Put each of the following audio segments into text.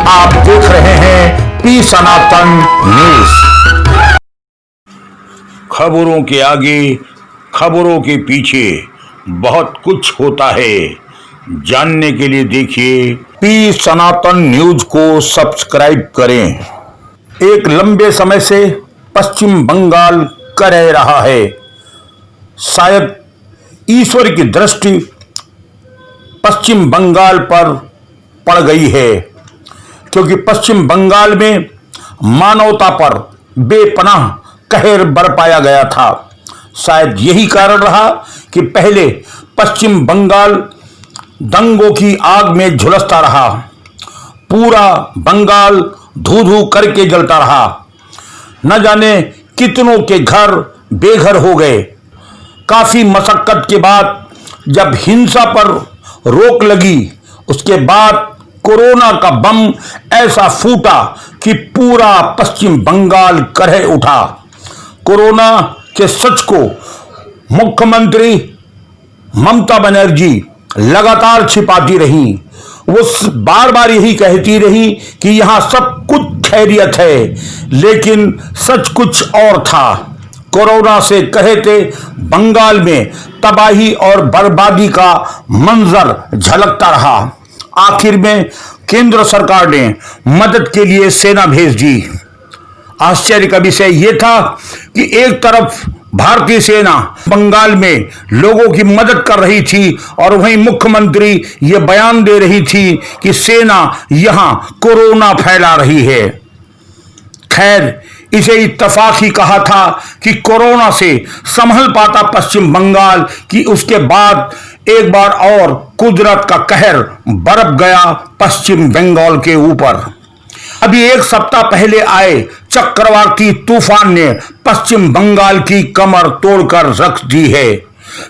आप देख रहे हैं पी सनातन न्यूज। खबरों के आगे, खबरों के पीछे बहुत कुछ होता है। जानने के लिए देखिए पी सनातन न्यूज को सब्सक्राइब करें। एक लंबे समय से पश्चिम बंगाल कर रहा है। शायद ईश्वर की दृष्टि पश्चिम बंगाल पर पड़ गई है, क्योंकि पश्चिम बंगाल में मानवता पर बेपनाह कहर बरपाया गया था। शायद यही कारण रहा कि पहले पश्चिम बंगाल दंगों की आग में झुलसता रहा। पूरा बंगाल धू धू करके जलता रहा। न जाने कितनों के घर बेघर हो गए। काफी मशक्कत के बाद जब हिंसा पर रोक लगी, उसके बाद कोरोना का बम ऐसा फूटा कि पूरा पश्चिम बंगाल करह उठा। कोरोना के सच को मुख्यमंत्री ममता बनर्जी लगातार छिपाती रही। वो बार बार यही कहती रही कि यहां सब कुछ खैरियत है, लेकिन सच कुछ और था। कोरोना से कहते बंगाल में तबाही और बर्बादी का मंजर झलकता रहा। आखिर में केंद्र सरकार ने मदद के लिए सेना भेज दी। आश्चर्य का विषय यह था कि एक तरफ भारतीय सेना बंगाल में लोगों की मदद कर रही थी और वहीं मुख्यमंत्री ये बयान दे रही थी कि सेना यहां कोरोना फैला रही है। खैर, इसे इत्तफाक ही कहा था कि कोरोना से संभल पाता पश्चिम बंगाल कि उसके बाद एक बार और कुदरत का कहर बरप गया पश्चिम बंगाल के ऊपर। अभी एक सप्ताह पहले आए चक्रवाती तूफान ने पश्चिम बंगाल की कमर तोड़कर रख दी है।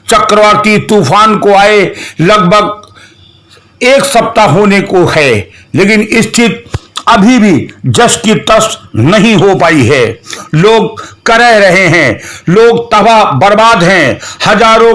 चक्रवाती तूफान को आए लगभग एक सप्ताह होने को है, लेकिन स्थिति अभी भी जस की तस नहीं हो पाई है। लोग करह रहे हैं, लोग तबाह बर्बाद हैं। हजारों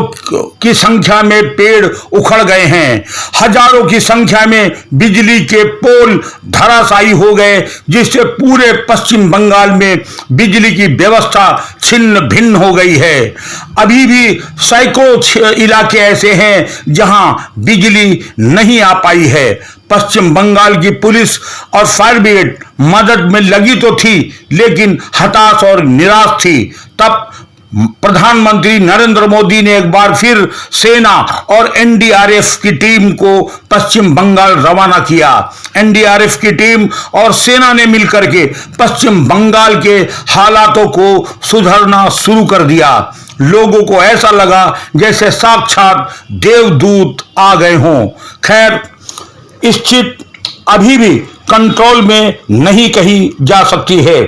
की संख्या में पेड़ उखड़ गए हैं। हजारों की संख्या में बिजली के पोल धराशायी हो गए, जिससे पूरे पश्चिम बंगाल में बिजली की व्यवस्था छिन्न भिन्न हो गई है। अभी भी सैकड़ों इलाके ऐसे हैं जहां बिजली नहीं आ पाई है। पश्चिम बंगाल की पुलिस और फायर ब्रिगेड मदद में लगी तो थी, लेकिन हताश और निराश थी। तब प्रधानमंत्री नरेंद्र मोदी ने एक बार फिर सेना और एनडीआरएफ की टीम को पश्चिम बंगाल रवाना किया। एनडीआरएफ की टीम और सेना ने मिलकर के पश्चिम बंगाल के हालातों को सुधारना शुरू कर दिया। लोगों को ऐसा लगा जैसे साक्षात देवदूत आ गए हों। खैर, स्थिति अभी भी कंट्रोल में नहीं कही जा सकती है।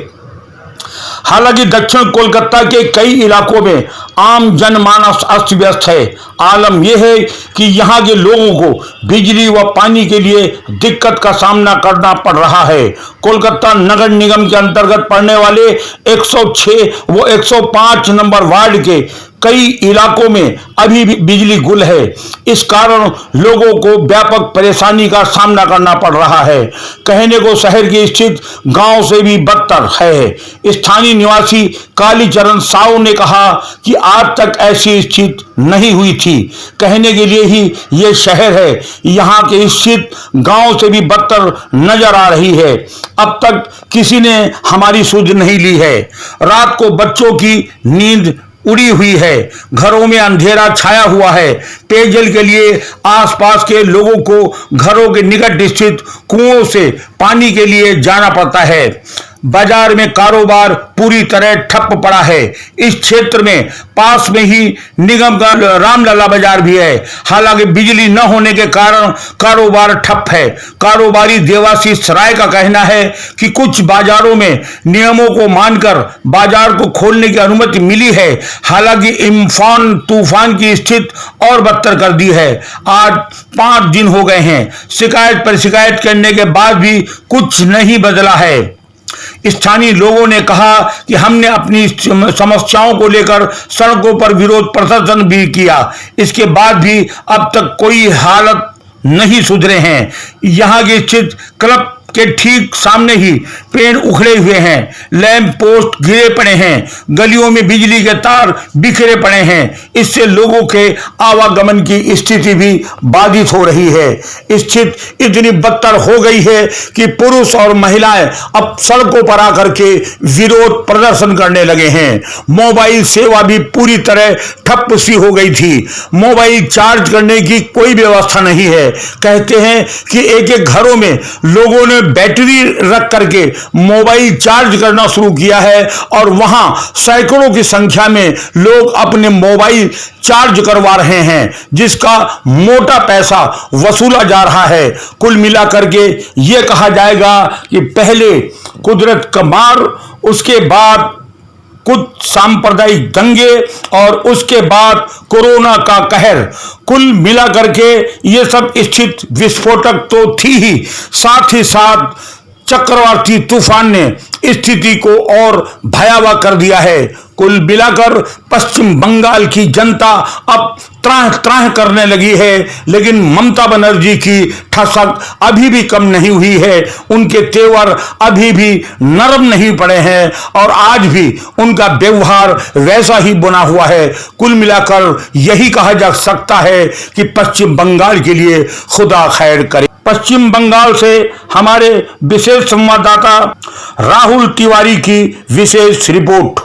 हालांकि दक्षिण कोलकाता के कई इलाकों में आम जनमानस अस्त व्यस्त है। आलम यह है कि यहाँ के लोगों को बिजली व पानी के लिए दिक्कत का सामना करना पड़ रहा है। कोलकाता नगर निगम के अंतर्गत पड़ने वाले 106 व 105 नंबर वार्ड के कई इलाकों में अभी भी बिजली गुल है। इस कारण लोगों को व्यापक परेशानी का सामना करना पड़ रहा है। कहने को शहर की स्थिति गांव से भी बदतर है। स्थानीय निवासी कालीचरण साहू ने कहा कि आज तक ऐसी स्थिति नहीं हुई थी। कहने के लिए ही ये शहर है, यहाँ की स्थिति गांव से भी बदतर नजर आ रही है। अब तक किसी ने हमारी सुध नहीं ली है। रात को बच्चों की नींद उड़ी हुई है। घरों में अंधेरा छाया हुआ है। पेयजल के लिए आसपास के लोगों को घरों के निकट स्थित कुओं से पानी के लिए जाना पड़ता है। बाजार में कारोबार पूरी तरह ठप पड़ा है। इस क्षेत्र में पास में ही निगम का रामलला बाजार भी है। हालांकि बिजली न होने के कारण कारोबार ठप है। कारोबारी देवाशीष राय का कहना है कि कुछ बाजारों में नियमों को मानकर बाजार को खोलने की अनुमति मिली है। हालांकि इम्फान तूफान की स्थिति और बदतर कर दी है। आज 5 दिन हो गए हैं। शिकायत पर शिकायत करने के बाद भी कुछ नहीं बदला है। स्थानीय लोगों ने कहा कि हमने अपनी समस्याओं को लेकर सड़कों पर विरोध प्रदर्शन भी किया, इसके बाद भी अब तक कोई हालत नहीं सुधरे हैं। यहाँ की स्थिति के ठीक सामने ही पेड़ उखड़े हुए हैं, लैंप पोस्ट गिरे पड़े हैं, गलियों में बिजली के तार बिखरे पड़े हैं। इससे लोगों के आवागमन की स्थिति भी बाधित हो रही है। स्थिति इतनी बदतर हो गई है कि पुरुष और महिलाएं अब सड़कों पर आकर के विरोध प्रदर्शन करने लगे हैं। मोबाइल सेवा भी पूरी तरह ठप सी हो गई थी। मोबाइल चार्ज करने की कोई व्यवस्था नहीं है। कहते हैं कि एक एक घरों में लोगों ने बैटरी रख करके मोबाइल चार्ज करना शुरू किया है और वहां सैकड़ों की संख्या में लोग अपने मोबाइल चार्ज करवा रहे हैं, जिसका मोटा पैसा वसूला जा रहा है। कुल मिलाकर के यह कहा जाएगा कि पहले कुदरत का मार, उसके बाद कुछ सांप्रदायिक दंगे और उसके बाद कोरोना का कहर। कुल मिलाकर के ये सब स्थिति विस्फोटक तो थी ही, साथ ही साथ चक्रवाती तूफान ने स्थिति को और भयावह कर दिया है। कुल मिलाकर पश्चिम बंगाल की जनता अब त्राह त्राह करने लगी है, लेकिन ममता बनर्जी की ठसक अभी भी कम नहीं हुई है। उनके तेवर अभी भी नरम नहीं पड़े हैं और आज भी उनका व्यवहार वैसा ही बना हुआ है। कुल मिलाकर यही कहा जा सकता है कि पश्चिम बंगाल के लिए खुदा खैर करे। पश्चिम बंगाल से हमारे विशेष संवाददाता राहुल तिवारी की विशेष रिपोर्ट।